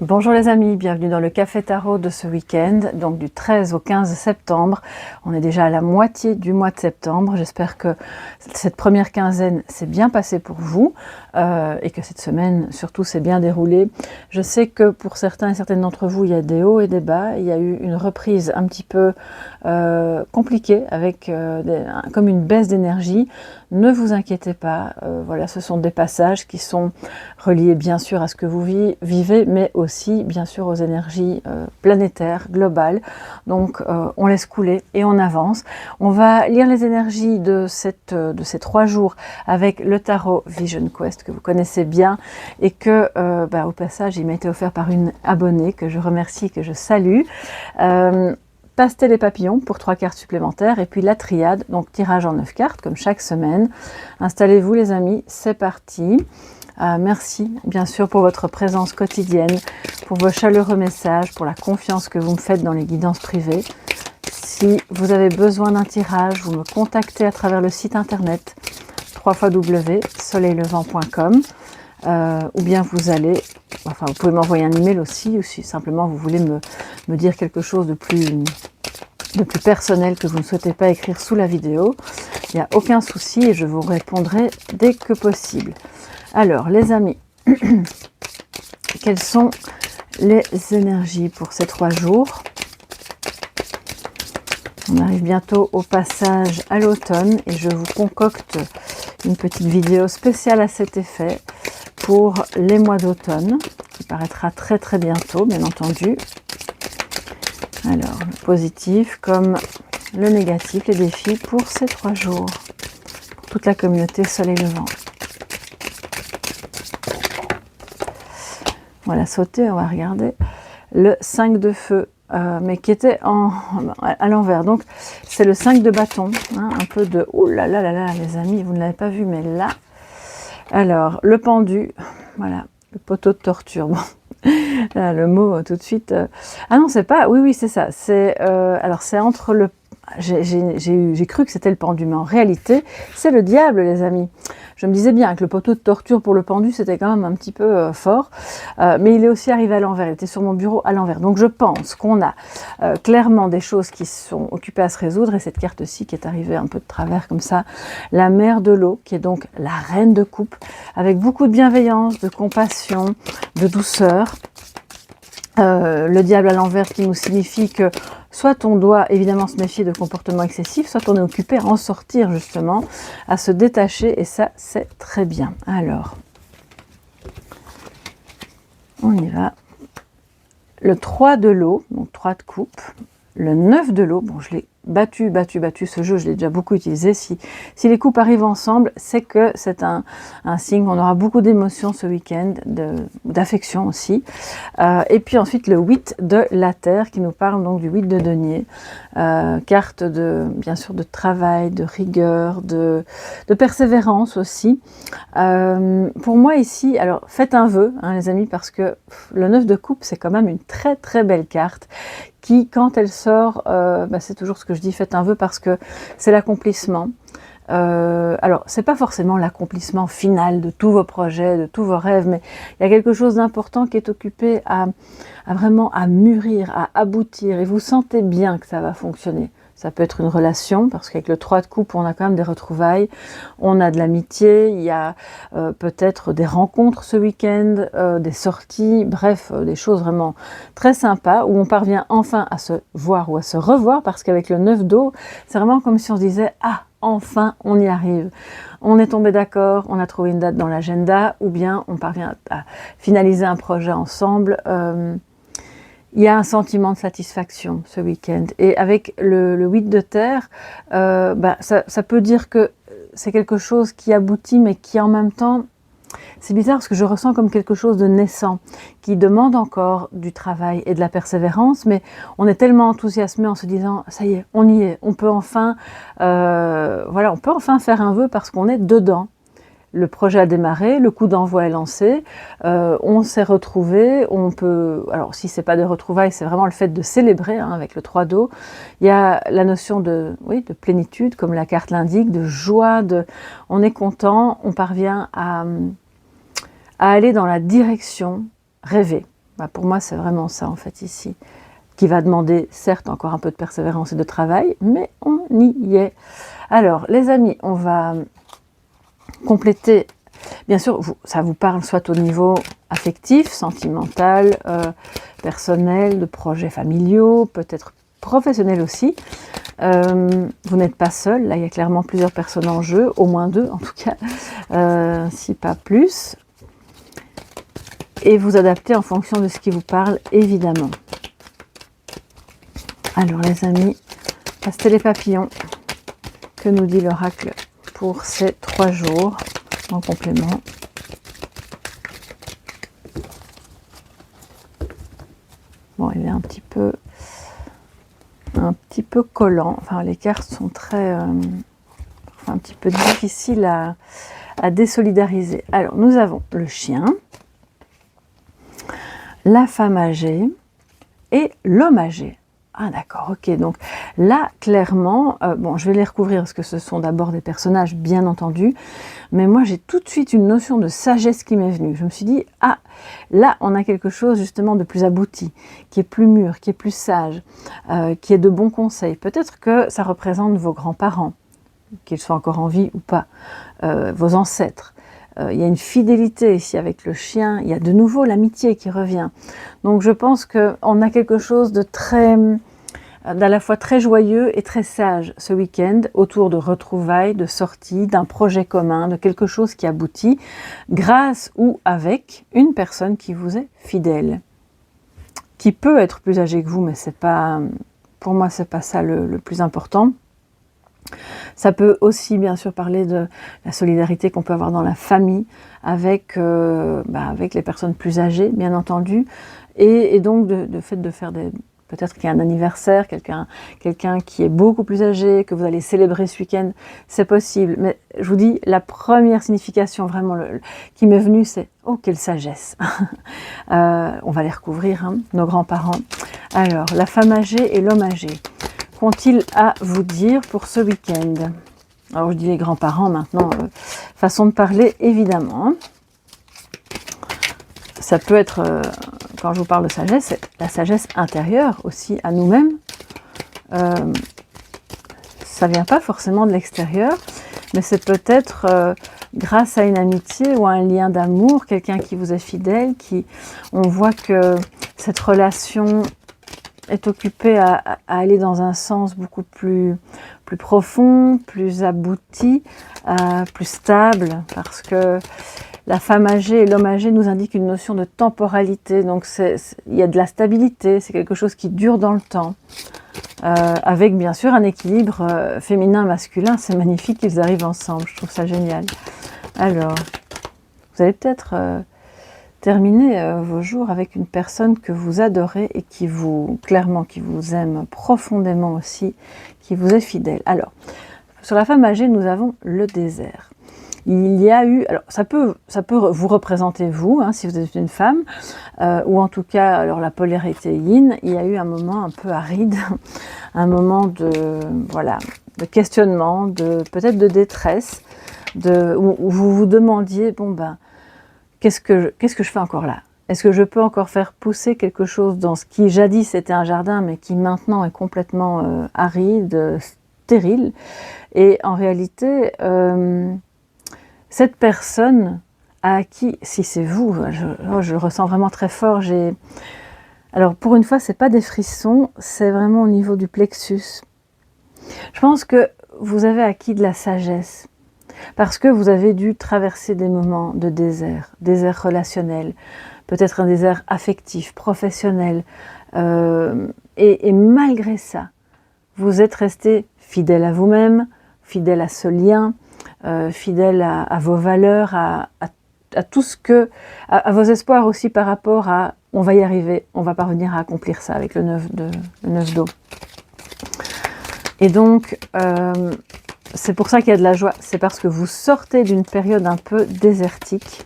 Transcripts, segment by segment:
Bonjour les amis, bienvenue dans le Café Tarot de ce week-end, donc du 13 au 15 septembre. On est déjà à la moitié du mois de septembre. J'espère que cette première quinzaine s'est bien passée pour vous et que cette semaine surtout s'est bien déroulée. Je sais que pour certains et certaines d'entre vous, il y a des hauts et des bas. Il y a eu une reprise un petit peu compliquée avec comme une baisse d'énergie. Ne vous inquiétez pas, voilà, ce sont des passages qui sont reliés bien sûr à ce que vous vivez, mais aussi bien sûr aux énergies planétaires, globales. Donc on laisse couler et on avance. On va lire les énergies de ces 3 jours avec le tarot Vision Quest que vous connaissez bien et que au passage il m'a été offert par une abonnée que je remercie, que je salue. Pastel et papillons pour 3 cartes supplémentaires et puis la triade, donc tirage en 9 cartes comme chaque semaine. Installez-vous les amis, c'est parti. Merci bien sûr pour votre présence quotidienne, pour vos chaleureux messages, pour la confiance que vous me faites dans les guidances privées. Si vous avez besoin d'un tirage, vous me contactez à travers le site internet www.soleillevent.com ou bien vous pouvez m'envoyer un email aussi, ou si simplement vous voulez me dire quelque chose de plus personnel que vous ne souhaitez pas écrire sous la vidéo. Il n'y a aucun souci et je vous répondrai dès que possible. Alors les amis, quelles sont les énergies pour ces 3 jours? On arrive bientôt au passage à l'automne et je vous concocte une petite vidéo spéciale à cet effet pour les mois d'automne, qui paraîtra très très bientôt, bien entendu. Alors, le positif comme le négatif, les défis pour ces 3 jours, pour toute la communauté Soleil Levant. Voilà, sauter, on va regarder le 5 de feu, mais qui était à l'envers. Donc, c'est le 5 de bâton, hein, un peu de... Oh là là là là, les amis, vous ne l'avez pas vu, mais là... Alors, le pendu, voilà, le poteau de torture, bon... Là, le mot tout de suite... Ah non, c'est pas... Oui, c'est ça. Alors, c'est entre le... J'ai cru que c'était le pendu, mais en réalité, c'est le diable, les amis. Je me disais bien que le poteau de torture pour le pendu, c'était quand même un petit peu fort, mais il est aussi arrivé à l'envers, il était sur mon bureau à l'envers. Donc je pense qu'on a clairement des choses qui sont occupées à se résoudre, et cette carte-ci qui est arrivée un peu de travers comme ça, la mère de l'eau, qui est donc la reine de coupe, avec beaucoup de bienveillance, de compassion, de douceur. Le diable à l'envers qui nous signifie que soit on doit évidemment se méfier de comportements excessifs, soit on est occupé à en sortir justement, à se détacher, et ça c'est très bien. Alors, on y va. Le 3 de l'eau, donc 3 de coupe, le 9 de l'eau, bon je l'ai battu, ce jeu je l'ai déjà beaucoup utilisé, si les coupes arrivent ensemble, c'est que c'est un signe, on aura beaucoup d'émotions ce week-end, d'affection aussi, et puis ensuite le 8 de la terre, qui nous parle donc du 8 de denier, carte bien sûr de travail, de rigueur, de persévérance aussi. Pour moi ici, alors faites un vœu, hein, les amis, parce que le 9 de coupe c'est quand même une très très belle carte, qui, quand elle sort, c'est toujours ce que je dis, faites un vœu parce que c'est l'accomplissement. Alors, c'est pas forcément l'accomplissement final de tous vos projets, de tous vos rêves, mais il y a quelque chose d'important qui est occupé à vraiment à mûrir, à aboutir, et vous sentez bien que ça va fonctionner. Ça peut être une relation, parce qu'avec le 3 de coupe, on a quand même des retrouvailles, on a de l'amitié, il y a peut-être des rencontres ce week-end, des sorties, bref, des choses vraiment très sympas, où on parvient enfin à se voir ou à se revoir, parce qu'avec le 9 d'eau, c'est vraiment comme si on se disait « Ah, enfin, on y arrive !» On est tombé d'accord, on a trouvé une date dans l'agenda, ou bien on parvient à finaliser un projet ensemble. Il y a un sentiment de satisfaction ce week-end. Et avec le 8 de terre, ça peut dire que c'est quelque chose qui aboutit, mais qui en même temps, c'est bizarre parce que je ressens comme quelque chose de naissant, qui demande encore du travail et de la persévérance, mais on est tellement enthousiasmé en se disant, ça y est, on y est, on peut enfin, on peut enfin faire un vœu parce qu'on est dedans. Le projet a démarré, le coup d'envoi est lancé, on s'est retrouvés, on peut... Alors si c'est pas des retrouvailles, c'est vraiment le fait de célébrer, hein, avec le 3 d'eau. Il y a la notion de plénitude, comme la carte l'indique, de joie, on est content, on parvient à aller dans la direction rêvée. Bah, pour moi, c'est vraiment ça, en fait, ici, qui va demander, certes, encore un peu de persévérance et de travail, mais on y est. Alors, les amis, on va compléter. Bien sûr, ça vous parle soit au niveau affectif, sentimental, personnel, de projets familiaux, peut-être professionnels aussi. Vous n'êtes pas seul, là il y a clairement plusieurs personnes en jeu, au moins 2 en tout cas, si pas plus. Et vous adaptez en fonction de ce qui vous parle, évidemment. Alors les amis, restez les papillons. Que nous dit l'oracle pour ces 3 jours en complément? Bon, il est un petit peu collant. Enfin, les cartes sont très, un petit peu difficiles à désolidariser. Alors, nous avons le chien, la femme âgée et l'homme âgé. Ah d'accord, ok. Donc là, clairement, bon, je vais les recouvrir parce que ce sont d'abord des personnages, bien entendu. Mais moi, j'ai tout de suite une notion de sagesse qui m'est venue. Je me suis dit, ah, là, on a quelque chose justement de plus abouti, qui est plus mûr, qui est plus sage, qui est de bons conseils. Peut-être que ça représente vos grands-parents, qu'ils soient encore en vie ou pas, vos ancêtres. Il y a une fidélité ici avec le chien, il y a de nouveau l'amitié qui revient. Donc je pense qu'on a quelque chose de très, d'à la fois très joyeux et très sage ce week-end, autour de retrouvailles, de sorties, d'un projet commun, de quelque chose qui aboutit, grâce ou avec une personne qui vous est fidèle, qui peut être plus âgée que vous, mais c'est pas, pour moi c'est pas ça le plus important. Ça peut aussi bien sûr parler de la solidarité qu'on peut avoir dans la famille avec, avec les personnes plus âgées, bien entendu, et donc de fait de faire des... Peut-être qu'il y a un anniversaire, quelqu'un qui est beaucoup plus âgé, que vous allez célébrer ce week-end, c'est possible. Mais je vous dis, la première signification vraiment qui m'est venue, c'est « Oh, quelle sagesse !» On va les recouvrir, hein, nos grands-parents. Alors, la femme âgée et l'homme âgé. Qu'ont-ils à vous dire pour ce week-end? Alors je dis les grands-parents maintenant, façon de parler évidemment. Ça peut être, quand je vous parle de sagesse, c'est la sagesse intérieure aussi à nous-mêmes. Ça vient pas forcément de l'extérieur, mais c'est peut-être grâce à une amitié ou à un lien d'amour, quelqu'un qui vous est fidèle, on voit que cette relation est occupé à aller dans un sens beaucoup plus profond, plus abouti, plus stable, parce que la femme âgée et l'homme âgé nous indiquent une notion de temporalité, donc il y a de la stabilité, c'est quelque chose qui dure dans le temps, avec bien sûr un équilibre féminin-masculin, c'est magnifique qu'ils arrivent ensemble, je trouve ça génial. Alors, vous allez peut-être... terminer vos jours avec une personne que vous adorez et qui vous aime profondément aussi, qui vous est fidèle. Alors, sur la femme âgée, nous avons le désert. Il y a eu, alors ça peut vous représenter vous, hein, si vous êtes une femme, ou en tout cas, alors la polarité yin, il y a eu un moment un peu aride, un moment de questionnement, peut-être de détresse, où vous vous demandiez, bon ben, qu'est-ce que je fais encore là? Est-ce que je peux encore faire pousser quelque chose dans ce qui jadis était un jardin, mais qui maintenant est complètement aride, stérile? Et en réalité, cette personne à qui, si c'est vous, je le ressens vraiment très fort, alors pour une fois, c'est pas des frissons, c'est vraiment au niveau du plexus. Je pense que vous avez acquis de la sagesse. Parce que vous avez dû traverser des moments de désert relationnel, peut-être un désert affectif, professionnel, et malgré ça, vous êtes resté fidèle à vous-même, fidèle à ce lien, fidèle à vos valeurs, à tout ce que, à vos espoirs aussi par rapport à on va y arriver, on va parvenir à accomplir ça avec le 9 d'eau. Et donc, c'est pour ça qu'il y a de la joie, c'est parce que vous sortez d'une période un peu désertique.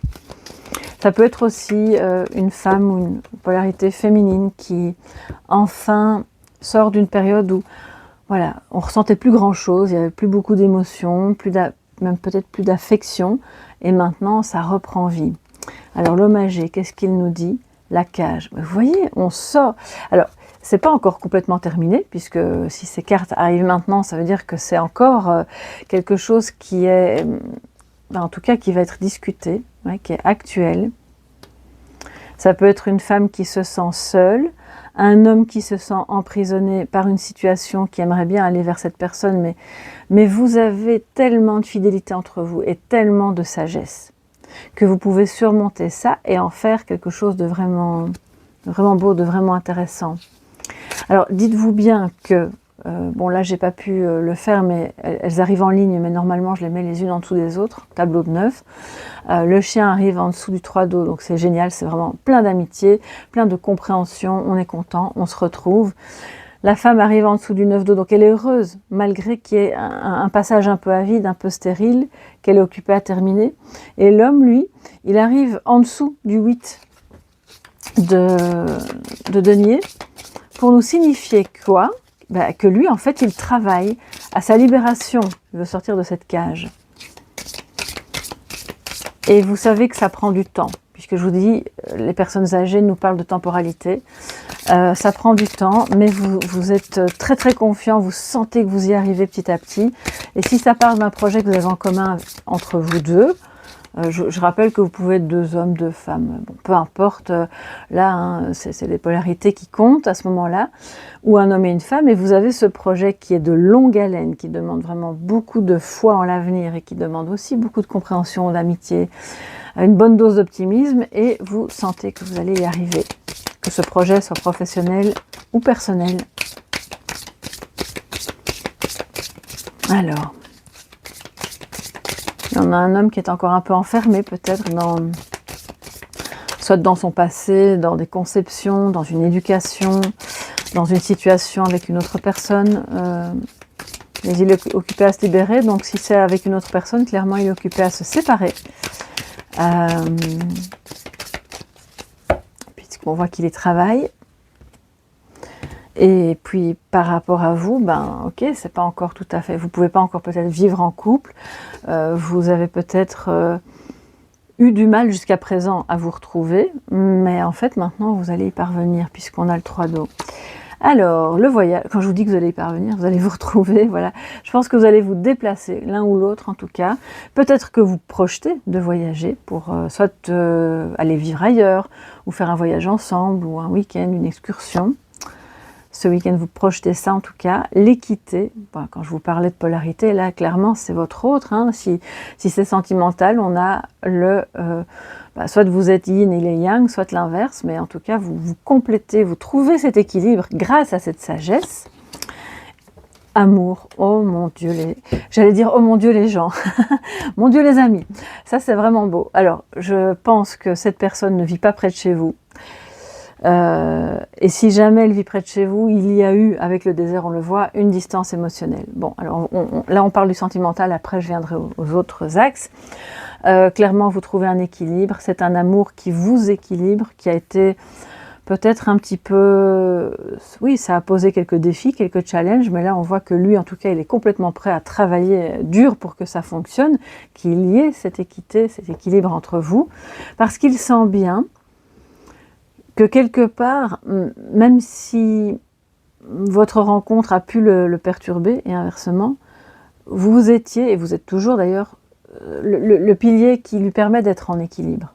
Ça peut être aussi une femme ou une polarité féminine qui enfin sort d'une période où voilà, on ressentait plus grand chose, il n'y avait plus beaucoup d'émotions, même peut-être plus d'affection, et maintenant ça reprend vie. Alors l'homme âgé, qu'est-ce qu'il nous dit? la cage. Vous voyez, on sort. Alors, c'est pas encore complètement terminé, puisque si ces cartes arrivent maintenant, ça veut dire que c'est encore quelque chose qui est, en tout cas, qui va être discuté, ouais, qui est actuel. Ça peut être une femme qui se sent seule, un homme qui se sent emprisonné par une situation, qui aimerait bien aller vers cette personne, mais vous avez tellement de fidélité entre vous et tellement de sagesse que vous pouvez surmonter ça et en faire quelque chose de vraiment beau, de vraiment intéressant. Alors, dites-vous bien que, bon là, j'ai pas pu le faire, mais elles arrivent en ligne, mais normalement, je les mets les unes en dessous des autres, tableau de 9. Le chien arrive en dessous du 3 d'eau, donc c'est génial, c'est vraiment plein d'amitié, plein de compréhension, on est content, on se retrouve. La femme arrive en dessous du 9 d'eau, donc elle est heureuse, malgré qu'il y ait un passage un peu avide, un peu stérile, qu'elle est occupée à terminer. Et l'homme, lui, il arrive en dessous du 8 de denier, pour nous signifier quoi? Ben, que lui, en fait, il travaille à sa libération. Il veut sortir de cette cage. Et vous savez que ça prend du temps, puisque je vous dis, les personnes âgées nous parlent de temporalité. Ça prend du temps, mais vous êtes très très confiant, vous sentez que vous y arrivez petit à petit. Et si ça part d'un projet que vous avez en commun entre vous deux, je rappelle que vous pouvez être 2 hommes, 2 femmes, bon, peu importe, là, hein, c'est les polarités qui comptent à ce moment-là, ou un homme et une femme, et vous avez ce projet qui est de longue haleine, qui demande vraiment beaucoup de foi en l'avenir, et qui demande aussi beaucoup de compréhension, d'amitié, une bonne dose d'optimisme, et vous sentez que vous allez y arriver, que ce projet soit professionnel ou personnel. Alors... on a un homme qui est encore un peu enfermé, peut-être, soit dans son passé, dans des conceptions, dans une éducation, dans une situation avec une autre personne. Mais il est occupé à se libérer, donc si c'est avec une autre personne, clairement, il est occupé à se séparer. Puisqu'on voit qu'il y travaille. Et puis par rapport à vous, ben ok, c'est pas encore tout à fait, vous pouvez pas encore peut-être vivre en couple, vous avez peut-être eu du mal jusqu'à présent à vous retrouver, mais en fait maintenant vous allez y parvenir puisqu'on a le 3 d'eau. Alors le voyage, quand je vous dis que vous allez y parvenir, vous allez vous retrouver, voilà, je pense que vous allez vous déplacer l'un ou l'autre en tout cas, peut-être que vous projetez de voyager pour soit aller vivre ailleurs, ou faire un voyage ensemble, ou un week-end, une excursion. Ce week-end, vous projetez ça en tout cas. L'équité, bon, quand je vous parlais de polarité, là, clairement, c'est votre autre. Hein. Si c'est sentimental, on a le... soit vous êtes yin et il est yang, soit l'inverse, mais en tout cas, vous complétez, vous trouvez cet équilibre grâce à cette sagesse. Amour, oh mon Dieu, j'allais dire oh mon Dieu les gens, mon Dieu les amis, ça c'est vraiment beau. Alors, je pense que cette personne ne vit pas près de chez vous. Et si jamais elle vit près de chez vous, il y a eu, avec le désert, on le voit, une distance émotionnelle. Bon, alors là on parle du sentimental, après je viendrai aux autres axes. Clairement, vous trouvez un équilibre, c'est un amour qui vous équilibre, qui a été peut-être un petit peu... Oui, ça a posé quelques défis, quelques challenges, mais là on voit que lui, en tout cas, il est complètement prêt à travailler dur pour que ça fonctionne, qu'il y ait cette équité, cet équilibre entre vous, parce qu'il sent bien que quelque part, même si votre rencontre a pu le perturber, et inversement, vous étiez, et vous êtes toujours d'ailleurs, le pilier qui lui permet d'être en équilibre.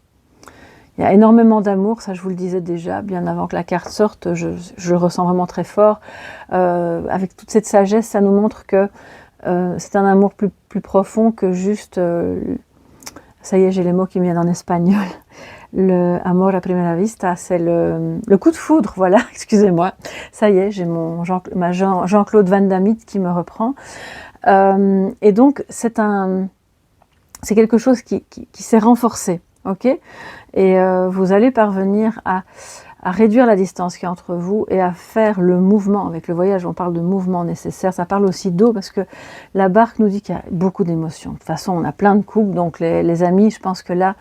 Il y a énormément d'amour, ça je vous le disais déjà, bien avant que la carte sorte, je le ressens vraiment très fort. Avec toute cette sagesse, ça nous montre que c'est un amour plus profond que juste... ça y est, j'ai les mots qui me viennent en espagnol. Le amor a primera vista, c'est le coup de foudre, voilà, excusez-moi. Ça y est, j'ai ma Jean-Claude Van Damme qui me reprend. Et donc, c'est quelque chose qui s'est renforcé, ok? Et vous allez parvenir à réduire la distance qu'il y a entre vous et à faire le mouvement. Avec le voyage, on parle de mouvement nécessaire. Ça parle aussi d'eau parce que la barque nous dit qu'il y a beaucoup d'émotions. De toute façon, on a plein de couples, donc les amis, je pense que là,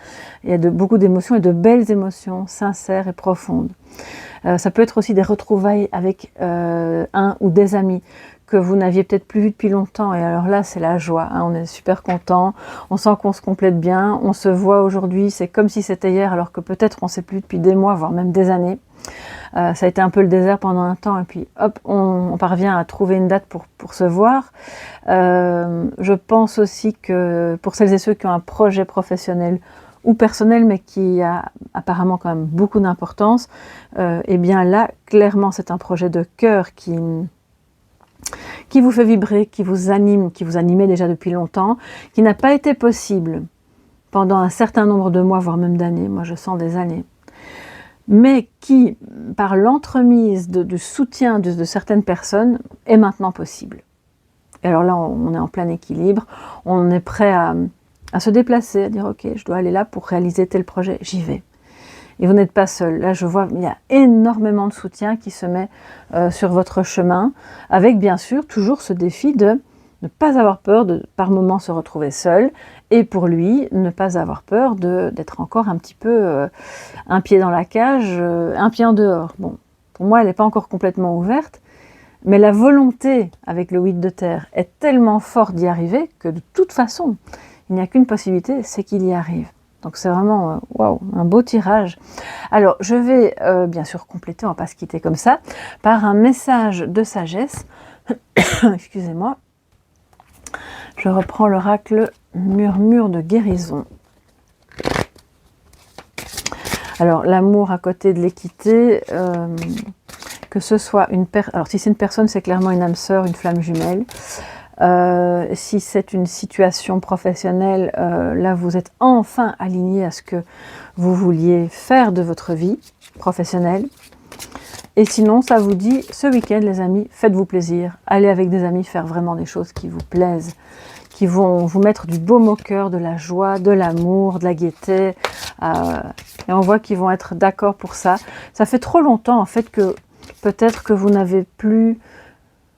il y a beaucoup d'émotions et de belles émotions, sincères et profondes. Ça peut être aussi des retrouvailles avec un ou des amis que vous n'aviez peut-être plus vu depuis longtemps. Et alors là, c'est la joie, hein, on est super content, on sent qu'on se complète bien, on se voit aujourd'hui, c'est comme si c'était hier, alors que peut-être on ne s'est plus depuis des mois, voire même des années. Ça a été un peu le désert pendant un temps, et puis hop, on parvient à trouver une date pour se voir. Je pense aussi que pour celles et ceux qui ont un projet professionnel ou personnel, mais qui a apparemment quand même beaucoup d'importance, et bien là, clairement, c'est un projet de cœur qui vous fait vibrer, qui vous anime, qui vous animait déjà depuis longtemps, qui n'a pas été possible pendant un certain nombre de mois, voire même d'années, moi je sens des années, mais qui, par l'entremise du soutien de certaines personnes, est maintenant possible. Et alors là, on est en plein équilibre, on est prêt à se déplacer, à dire ok, je dois aller là pour réaliser tel projet, j'y vais. Et vous n'êtes pas seul. Là, je vois, il y a énormément de soutien qui se met sur votre chemin, avec bien sûr toujours ce défi de ne pas avoir peur de, par moments, se retrouver seul, et pour lui, ne pas avoir peur d'être encore un petit peu un pied dans la cage, un pied en dehors. Bon, pour moi, elle n'est pas encore complètement ouverte, mais la volonté avec le 8 de terre est tellement forte d'y arriver que de toute façon, il n'y a qu'une possibilité, c'est qu'il y arrive. Donc c'est vraiment waouh, un beau tirage. Alors je vais bien sûr compléter, on ne va pas se quitter comme ça, par un message de sagesse. Excusez-moi. Je reprends l'oracle murmure de guérison. Alors l'amour à côté de l'équité, que ce soit une personne, alors si c'est une personne, c'est clairement une âme sœur, une flamme jumelle. Si c'est une situation professionnelle, là vous êtes enfin aligné à ce que vous vouliez faire de votre vie professionnelle. Et sinon, ça vous dit, ce week-end les amis, faites-vous plaisir, allez avec des amis faire vraiment des choses qui vous plaisent, qui vont vous mettre du baume au cœur, de la joie, de l'amour, de la gaieté, et on voit qu'ils vont être d'accord pour ça. Ça fait trop longtemps en fait que peut-être que vous n'avez plus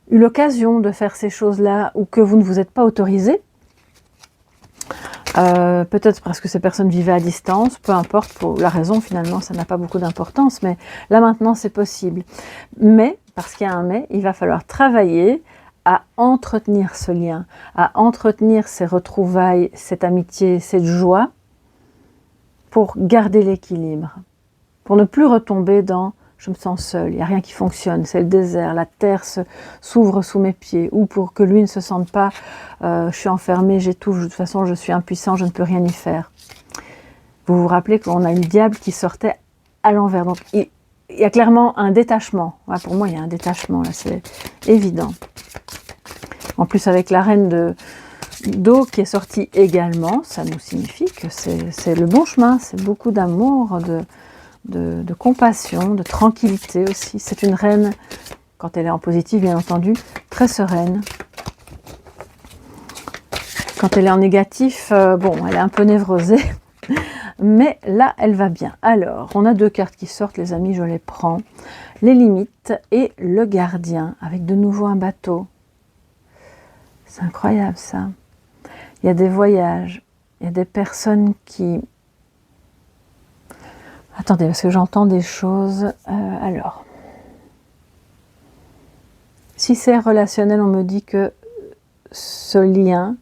eu l'occasion de faire ces choses-là, ou que vous ne vous êtes pas autorisé, peut-être parce que ces personnes vivaient à distance, peu importe, pour la raison finalement ça n'a pas beaucoup d'importance, mais là maintenant c'est possible. Mais, parce qu'il y a un mais, il va falloir travailler à entretenir ce lien, à entretenir ces retrouvailles, cette amitié, cette joie, pour garder l'équilibre, pour ne plus retomber dans je me sens seule, il n'y a rien qui fonctionne, c'est le désert, la terre s'ouvre sous mes pieds, ou pour que lui ne se sente pas, je suis enfermée, j'étouffe, de toute façon je suis impuissant, je ne peux rien y faire. Vous vous rappelez qu'on a eu le diable qui sortait à l'envers, donc il y a clairement un détachement. Ouais, pour moi il y a un détachement, là c'est évident. En plus avec la reine d'eau qui est sortie également, ça nous signifie que c'est le bon chemin, c'est beaucoup d'amour, de compassion, de tranquillité aussi. C'est une reine, quand elle est en positif bien entendu, très sereine. Quand elle est en négatif, bon, elle est un peu névrosée, mais là, elle va bien. Alors, on a deux cartes qui sortent, les amis, je les prends. Les limites et le gardien, avec de nouveau un bateau. C'est incroyable ça. Il y a des voyages, il y a des personnes qui... Attendez, parce que j'entends des choses. Alors, si c'est relationnel, on me dit que ce lien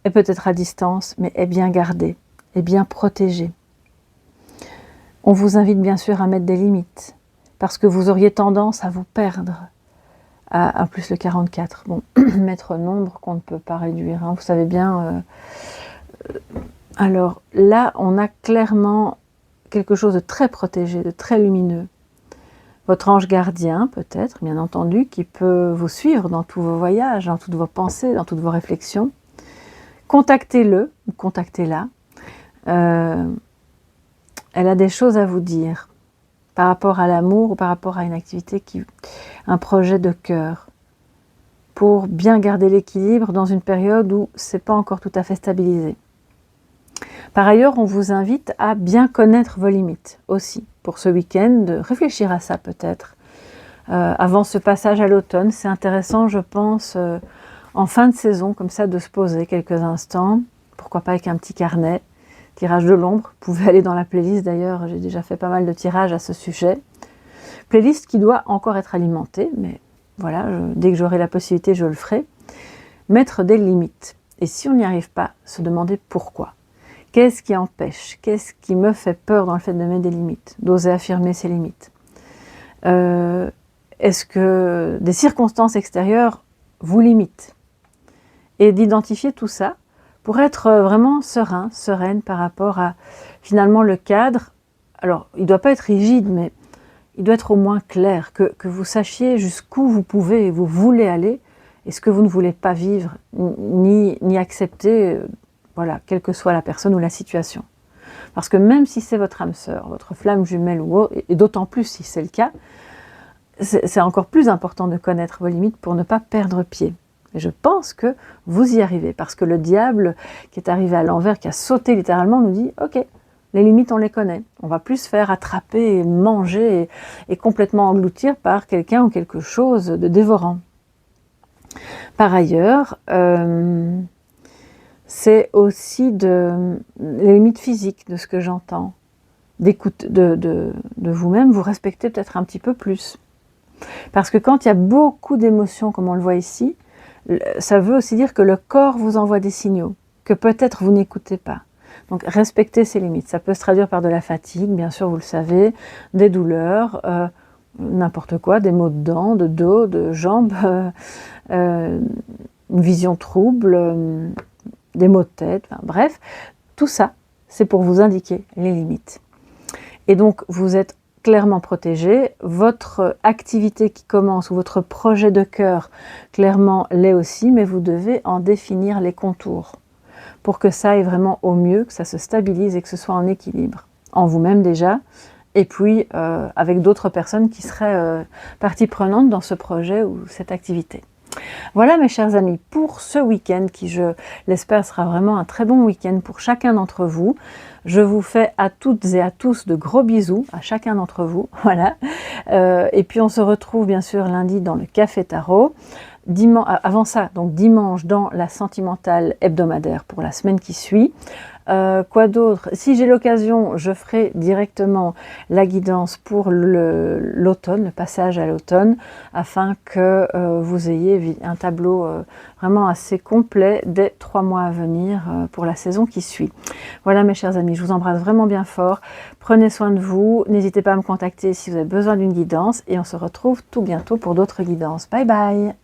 est peut-être à distance, mais est bien gardé, est bien protégé. On vous invite bien sûr à mettre des limites, parce que vous auriez tendance à vous perdre. À plus le 44. Bon, mettre nombre qu'on ne peut pas réduire, hein, vous savez bien. Alors là, on a clairement quelque chose de très protégé, de très lumineux. Votre ange gardien, peut-être, bien entendu, qui peut vous suivre dans tous vos voyages, dans toutes vos pensées, dans toutes vos réflexions. Contactez-le, ou contactez-la. Elle a des choses à vous dire par rapport à l'amour ou par rapport à une activité, un projet de cœur, pour bien garder l'équilibre dans une période où ce n'est pas encore tout à fait stabilisé. Par ailleurs, on vous invite à bien connaître vos limites aussi, pour ce week-end, de réfléchir à ça peut-être. Avant ce passage à l'automne, c'est intéressant, je pense, en fin de saison, comme ça, de se poser quelques instants, pourquoi pas avec un petit carnet, tirage de l'ombre, vous pouvez aller dans la playlist d'ailleurs, j'ai déjà fait pas mal de tirages à ce sujet. Playlist qui doit encore être alimentée, mais voilà, dès que j'aurai la possibilité, je le ferai. Mettre des limites. Et si on n'y arrive pas, se demander pourquoi. Qu'est-ce qui empêche? Qu'est-ce qui me fait peur dans le fait de mettre des limites? D'oser affirmer ses limites. Est-ce que des circonstances extérieures vous limitent? Et d'identifier tout ça pour être vraiment serein, sereine par rapport à finalement le cadre. Alors, il ne doit pas être rigide, mais il doit être au moins clair, que vous sachiez jusqu'où vous pouvez et vous voulez aller, et ce que vous ne voulez pas vivre, ni accepter, voilà, quelle que soit la personne ou la situation. Parce que même si c'est votre âme sœur, votre flamme jumelle ou autre, et d'autant plus si c'est le cas, c'est encore plus important de connaître vos limites pour ne pas perdre pied. Et je pense que vous y arrivez, parce que le diable qui est arrivé à l'envers, qui a sauté littéralement, nous dit « Ok, les limites on les connaît, on va plus se faire attraper et manger et complètement engloutir par quelqu'un ou quelque chose de dévorant ». Par ailleurs, c'est aussi les limites physiques de ce que j'entends, d'écoute de vous-même, vous respectez peut-être un petit peu plus. Parce que quand il y a beaucoup d'émotions, comme on le voit ici, ça veut aussi dire que le corps vous envoie des signaux, que peut-être vous n'écoutez pas. Donc respectez ces limites. Ça peut se traduire par de la fatigue, bien sûr, vous le savez, des douleurs, n'importe quoi, des maux de dents, de dos, de jambes, une vision trouble, des maux de tête, enfin, bref, tout ça, c'est pour vous indiquer les limites. Et donc, vous êtes clairement protégé, votre activité qui commence ou votre projet de cœur clairement l'est aussi, mais vous devez en définir les contours pour que ça aille vraiment au mieux, que ça se stabilise et que ce soit en équilibre, en vous-même déjà, et puis avec d'autres personnes qui seraient partie prenante dans ce projet ou cette activité. Voilà mes chers amis, pour ce week-end qui, je l'espère, sera vraiment un très bon week-end pour chacun d'entre vous. Je vous fais à toutes et à tous de gros bisous, à chacun d'entre vous. Voilà. Et puis on se retrouve bien sûr lundi dans le Café Tarot. Avant ça, donc dimanche dans la sentimentale hebdomadaire pour la semaine qui suit. Quoi d'autre? Si j'ai l'occasion, je ferai directement la guidance pour l'automne, le passage à l'automne, afin que vous ayez un tableau vraiment assez complet des 3 mois à venir pour la saison qui suit. Voilà mes chers amis, je vous embrasse vraiment bien fort. Prenez soin de vous, n'hésitez pas à me contacter si vous avez besoin d'une guidance et on se retrouve tout bientôt pour d'autres guidances. Bye bye!